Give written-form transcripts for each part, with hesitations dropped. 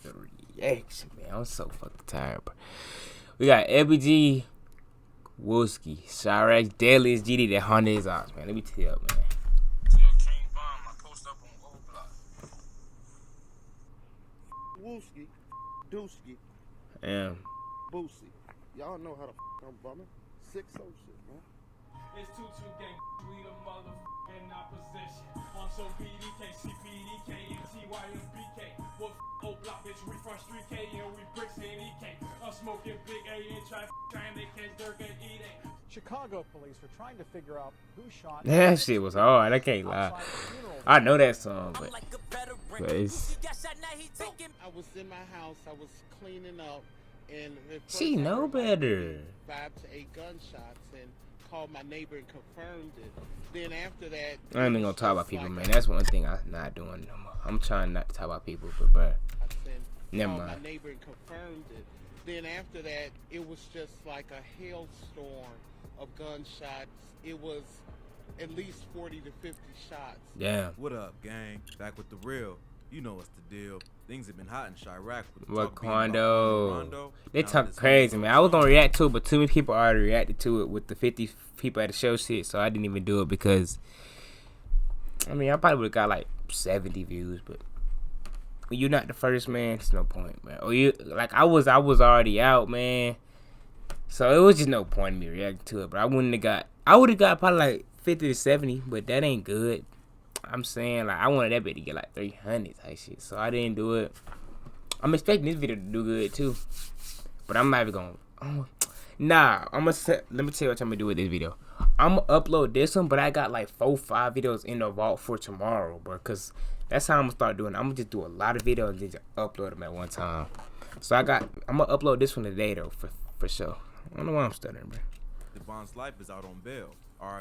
the reaction, man. I'm so fucking tired, bro. We got LBG, Wooski, Chiraq'S, Deadliest, GD that haunted his eyes, man. Let me tell you, man. Wooski, Dooski, Damn. Boosie. Y'all know how the I'm bumming. 6-0 shit, man. It's 2-2 gang, we the motherfucking opposition. On so BDK, CPDK, and TYMBK. What old block, bitch, we from 3K and we bricks and EK. I'm smoking big A and trying to catch Dirk and E-Day. Chicago police are trying to figure out who shot. That shit was hard. I can't lie. I know that song, but it's... I was in my house. I was cleaning up, and She know better. 5 to 8 gunshots, and called my neighbor and confirmed it. Then after that, I ain't even gonna talk about people, man. That's one thing I'm not doing no more. I'm trying not to talk about people, but bruh, never mind. My neighbor and confirmed it. Then after that, it was just like a hailstorm of gunshots. It was at least 40 to 50 shots. Damn. What up, gang? Back with the real. You know what's the deal. Things have been hot in Chiraq. Wakanda. They talk crazy, man. I was gonna react to it, but too many people already reacted to it with the 50 people at the show shit, so I didn't even do it because, I mean, I probably would have got like 70 views, but when you're not the first, man, it's no point, man. Or you, like, I was already out, man. So it was just no point in me reacting to it, but I would have got probably like 50 to 70, but that ain't good. I'm saying, like, I wanted that bit to get like 300 type shit, so I didn't do it. I'm expecting this video to do good too, but I'm not even gonna. Nah, let me tell you what I'm gonna do with this video. I'm gonna upload this one, but I got like 4-5 videos in the vault for tomorrow, bro. Cause that's how I'm gonna start doing it. I'm gonna just do a lot of videos and just upload them at one time. So I'm gonna upload this one today though, for sure. I don't know why I'm stuttering, bro. Devon's life is out on bail.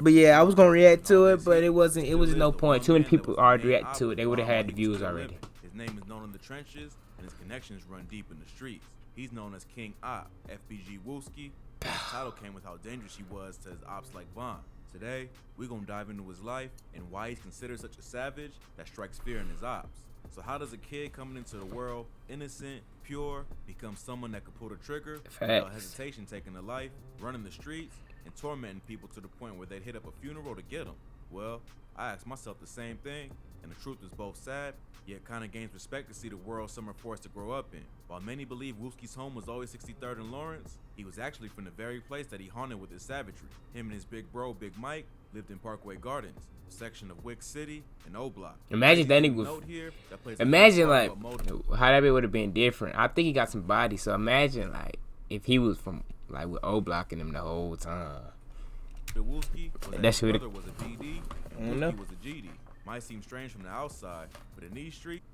But yeah, I was gonna react to it, but it was no point. Too many people already reacted to it. They would have had the views already. His name is known in the trenches, and his connections run deep in the streets. He's known as King Opps, FBG Wooski. His title came with how dangerous he was to his ops like Bond. Today, we're gonna dive into his life and why he's considered such a savage that strikes fear in his ops. So how does a kid coming into the world, innocent, pure, become someone that could pull the trigger without hesitation, taking a life, running the streets, and tormenting people to the point where they'd hit up a funeral to get him? Well, I asked myself the same thing, and the truth is both sad, yet kind of gains respect to see the world some are forced to grow up in. While many believe Wooski's home was always 63rd and Lawrence, he was actually from the very place that he haunted with his savagery. Him and his big bro, Big Mike, lived in Parkway Gardens, a section of Wick City and O Block. Imagine that nigga was, imagine like how that bit would have been different. I think he got some body, so imagine like if he was from like with O Blocking him the whole time. The Wooski was That shit brother was a GD, and Wooski was a GD. Might seem strange from the outside, but in these streets,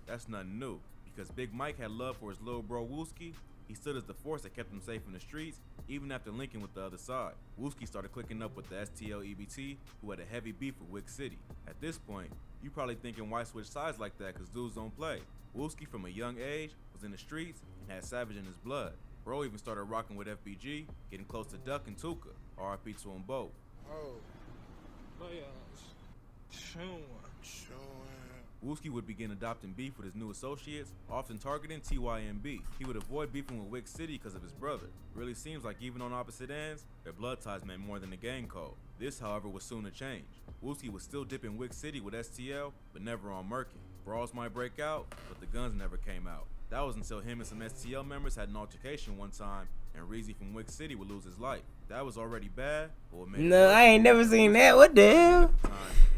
that's nothing new. Because Big Mike had love for his little bro Wooski, he stood as the force that kept him safe in the streets, even after linking with the other side. Wooski started clicking up with the STL EBT, who had a heavy beef with Wick City. At this point, you probably thinking why switch sides like that, cause dudes don't play. Wooski from a young age was in the streets and had savage in his blood. Bro even started rocking with FBG, getting close to Duck and Tuka. RIP to them both. Wooski would begin adopting beef with his new associates, often targeting TYMB. He would avoid beefing with Wick City because of his brother. Really seems like even on opposite ends, their blood ties meant more than the gang code. This, however, was soon to change. Wooski was still dipping Wick City with STL, but never on Merkin. Brawls might break out, but the guns never came out. That was until him and some STL members had an altercation one time, and Reezy from Wick City would lose his life. That was already bad, but what made No, I ain't never seen that. What the hell?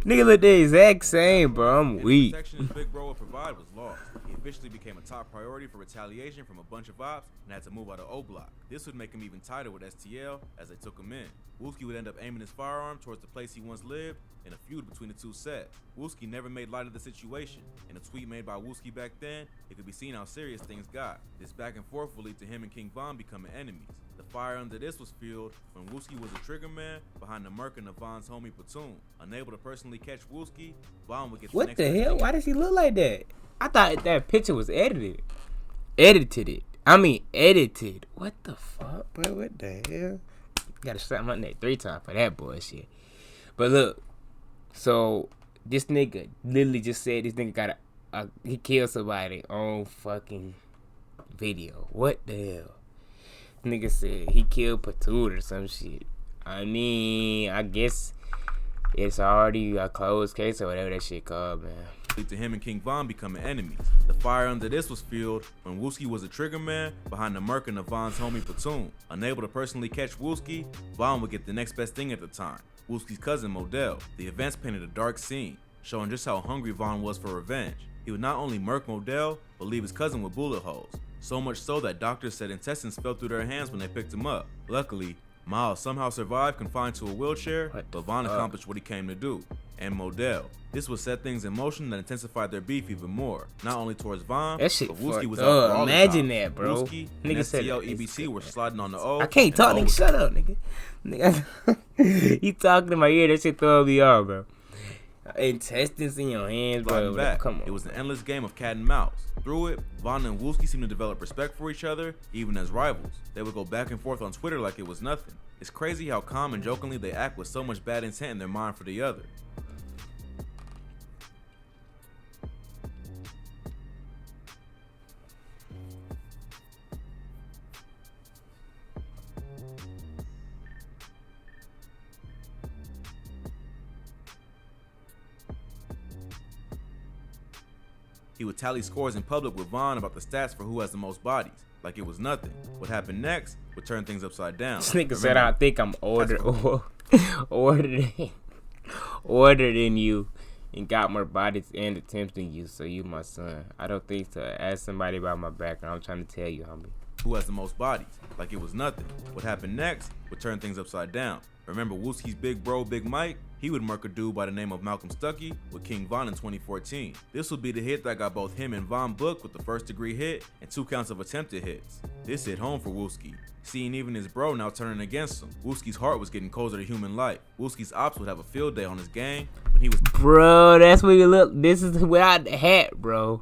Nigga look the exact same, bro. I'm weak. The protection his big bro would provide was lost. He officially became a top priority for retaliation from a bunch of ops and had to move out of O Block. This would make him even tighter with STL as they took him in. Wooski would end up aiming his firearm towards the place he once lived in a feud between the two sets. Wooski never made light of the situation. In a tweet made by Wooski back then, it could be seen how serious things got. This back and forth would lead to him and King Von becoming enemies. The fire under this was fueled when Wooski was a trigger man behind the murking of Von's homie Platoon. Unable to personally catch Wooski, Von would get the What the hell? Why does he look like that? I thought that picture was edited. Edited. What the fuck, bro? What the hell? Gotta slap my neck 3 times for that bullshit. But look, so this nigga literally just said this nigga got he killed somebody on fucking video. What the hell? Nigga said he killed Patoot or some shit. I mean, I guess it's already a closed case or whatever that shit called, man. To him and King Von becoming enemies. The fire under this was fueled when Wooski was a trigger man behind the murking of Von's homie Platoon. Unable to personally catch Wooski, Von would get the next best thing at the time, Wooski's cousin Modell. The events painted a dark scene, showing just how hungry Von was for revenge. He would not only murk Modell, but leave his cousin with bullet holes. So much so that doctors said intestines fell through their hands when they picked him up. Luckily, Miles somehow survived confined to a wheelchair, but Von accomplished what he came to do. And Modell. This would set things in motion that intensified their beef even more. Not only towards Von, that shit but Wooski was up. out for all Imagine the time. that, bro. Wooski Nigga and said STL EBT were sliding on the O. I can't talk, nigga. Shut up, nigga. Nigga, you talking in my ear? That shit throw me off, bro. Intestines in your hands, bro. Back. Come on. It was an endless game of cat and mouse. Through it, Von and Wooski seemed to develop respect for each other, even as rivals. They would go back and forth on Twitter like it was nothing. It's crazy how calm and jokingly they act with so much bad intent in their mind for the other. He would tally scores in public with Von about the stats for who has the most bodies, like it was nothing. What happened next would turn things upside down. This nigga said, I think I'm older than you and got more bodies and attempts than you, so you my son. I don't think so. Ask somebody about my background. I'm trying to tell you, homie. Who has the most bodies, like it was nothing. What happened next would turn things upside down. Remember Wooski's big bro, Big Mike? He would murk a dude by the name of Malcolm Stuckey with King Von in 2014. This would be the hit that got both him and Von booked with the first degree hit and 2 counts of attempted hits. This hit home for Wooski, seeing even his bro now turning against him. Wooski's heart was getting closer to human life. Wooski's Opps would have a field day on his gang when he was— Bro, that's where you look. This is without the hat, bro.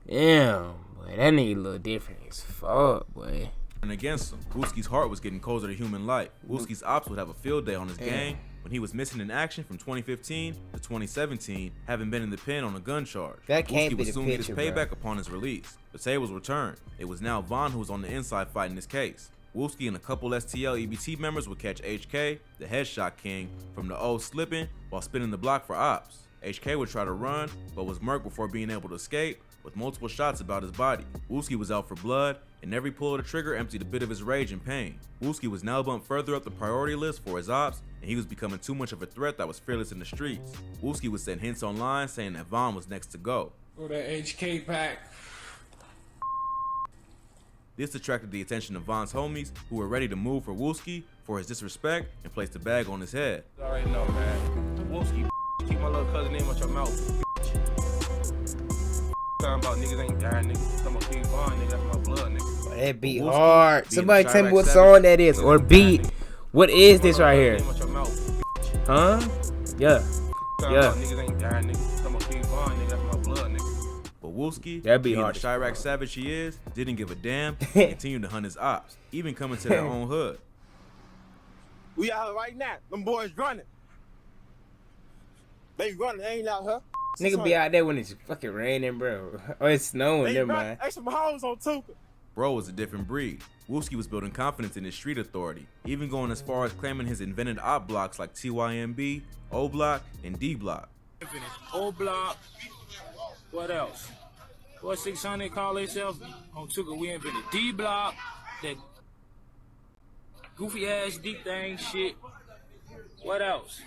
Damn, boy, that nigga look different as fuck, boy. Against him. Wooski's heart was getting closer to human life. Wooski's Opps would have a field day on his gang when he was missing in action from 2015 to 2017, having been in the pen on a gun charge. That can't Wooski be would the soon picture, get his payback bro. upon his release. The tables were turned. It was now Von who was on the inside fighting this case. Wooski and a couple STL EBT members would catch HK, the headshot king, from the O slipping while spinning the block for Opps. HK would try to run, but was murked before being able to escape, with multiple shots about his body. Wooski was out for blood, and every pull of the trigger emptied a bit of his rage and pain. Wooski was now bumped further up the priority list for his ops, and he was becoming too much of a threat that was fearless in the streets. Wooski would send hints online saying that Von was next to go. Go that HK pack. This attracted the attention of Von's homies, who were ready to move for Wooski for his disrespect and place the bag on his head. You already know, man. Wooski, keep my little cousin name out your mouth. Talking about niggas ain't dying, niggas. Talking about King Von, nigga. That's my blood, nigga. That beat Wooski hard. being Somebody tell me Chiraq'S what savage, song that is, niggas or ain't beat. dying, What is this right here? Name out your mouth. Huh? Yeah. Talking Yeah. about niggas ain't dying, nigga. Talking about King Von, nigga. That's my blood, nigga. But Wooski, That'd be being hard the as Chiraq'S savage he is, didn't give a damn and continued to hunt his ops, even coming to their own hood. We out here right now. Them boys running. They running. They ain't out here. Nigga be out there when it's fucking raining, bro. Or it's snowing, They never running. mind. Hey, some hoes on Tuka. Bro was a different breed. Wooski was building confidence in his street authority, even going as far as claiming his invented op blocks like TYMB, O Block, and D Block. O Block. What else? What 600 call themselves? On Tuka, we invented D Block. That goofy ass deep thing shit. What else?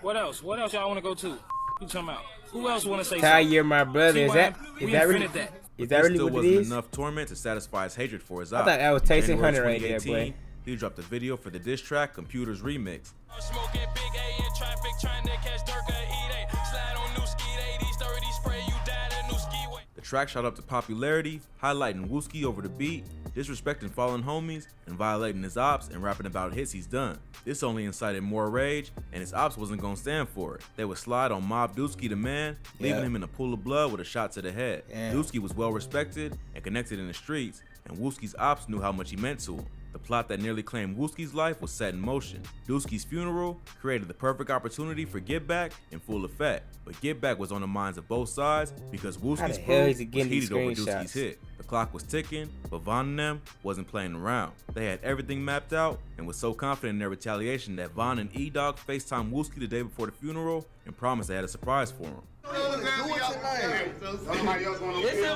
What else? What else y'all want to go to? Who talking about? Who else want to say Ty, something? you're my brother. Is that We really? invented that. Is that really Still what it wasn't is? enough torment to satisfy his hatred for his I ops. thought that was In Tasting January Hunter right there, 2018, boy. He dropped a video for the diss track Computers Remix. Smoking big A in traffic, trying to catch Durka eat a slide on new ski 80s 30 spray, you died a new skiway. The track shot up to popularity, highlighting Wooski over the beat, disrespecting fallen homies, and violating his ops and rapping about hits he's done. This only incited more rage, and his ops wasn't gonna stand for it. They would slide on Mob Dusky the man, leaving him in a pool of blood with a shot to the head. Yeah. Dusky was well respected and connected in the streets, and Wooski's ops knew how much he meant to him. The plot that nearly claimed Wooski's life was set in motion. Dooski's funeral created the perfect opportunity for Get Back in full effect. But Get Back was on the minds of both sides because Wooski's crew was heated over Dooski's hit. The clock was ticking, but Von and them wasn't playing around. They had everything mapped out and was so confident in their retaliation that Von and E-Dog FaceTimed Wooski the day before the funeral and promised they had a surprise for him.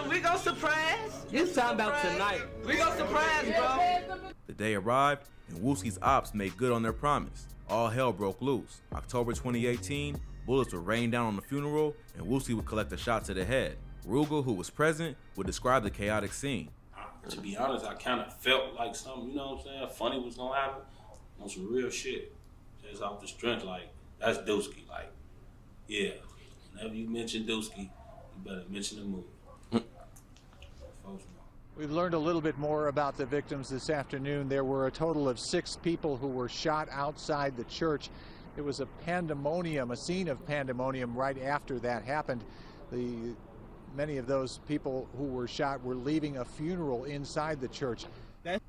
We gon' surprise. It's talking about tonight. We gon' surprise, bro. The day arrived, and Wooski's Opps made good on their promise. All hell broke loose. October 2018, bullets would rain down on the funeral, and Wooski would collect a shot to the head. Rugal, who was present, would describe the chaotic scene. To be honest, I kind of felt like something, you know what I'm saying, funny was gonna happen on some real shit. Just off the strength, like, that's Dooski. Like, yeah, whenever you mention Dooski, you better mention the movie. We've learned a little bit more about the victims this afternoon. There were a total of 6 people who were shot outside the church. It was a pandemonium, a scene of pandemonium right after that happened. Many of those people who were shot were leaving a funeral inside the church. That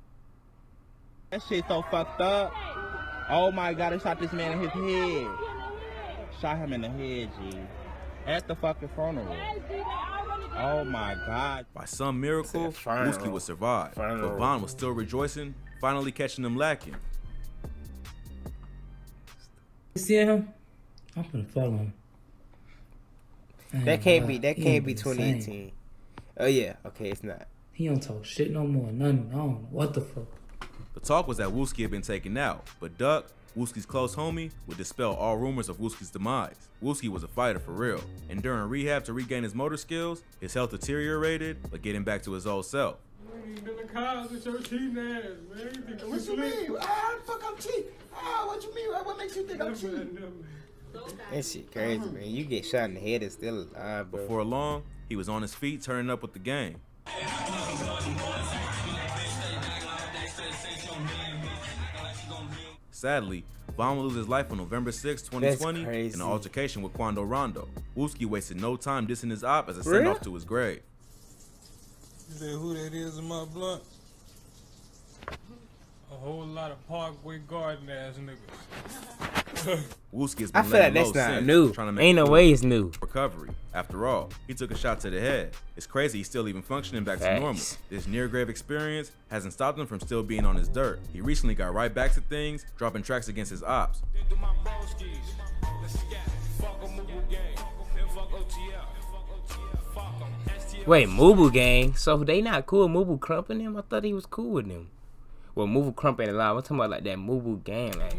shit so fucked up. Oh my God, they shot this man in his head. Shot him in the head, G. At the fucking funeral. Oh my God. By some miracle, Wooski would survive, but Von was still rejoicing, finally catching them lacking. You see him? I'm gonna follow him. That can't be 2018. Oh yeah, okay, it's not. He don't talk shit no more, nothing. I don't know what the fuck. The talk was that Wooski had been taken out, but Duck, Wooski's close homie, would dispel all rumors of Wooski's demise. Wooski was a fighter for real, and during rehab to regain his motor skills, his health deteriorated, but getting back to his old self. What you mean? Fuck, I'm cheap. What you mean? What makes you think I'm cheap? That shit crazy, man. You get shot in the head and still alive, bro. Before long, he was on his feet turning up with the gang. Sadly, Von would lose his life on November 6, 2020 in an altercation with Quando Rondo. Wooski wasted no time dissing his op as a send-off to his grave. You say who that is in my blunt? A whole lot of Parkway Garden ass niggas. Wooski has been I feel like that's not new. Ain't no way it's new. Recovery. After all, he took a shot to the head. It's crazy he's still even functioning back to normal. This near-grave experience hasn't stopped him from still being on his dirt. He recently got right back to things, dropping tracks against his ops. Wait, Mubu gang? So they not cool with Mubu Crump and him? I thought he was cool with them. Well, Mubu Crump ain't alive. I'm talking about like that Mubu gang. Like.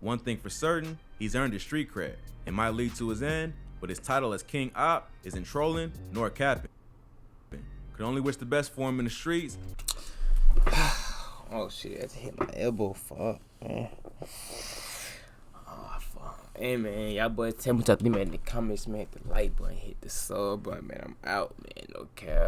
One thing for certain, he's earned his street cred. It might lead to his end, but his title as King Op isn't trolling nor capping. Could only wish the best for him in the streets. Oh shit, I just hit my elbow. Fuck, man. Oh fuck. Hey man, y'all boys tell me what y'all think, man, in the comments, man. Hit the like button, hit the sub button, man. I'm out, man. No cap.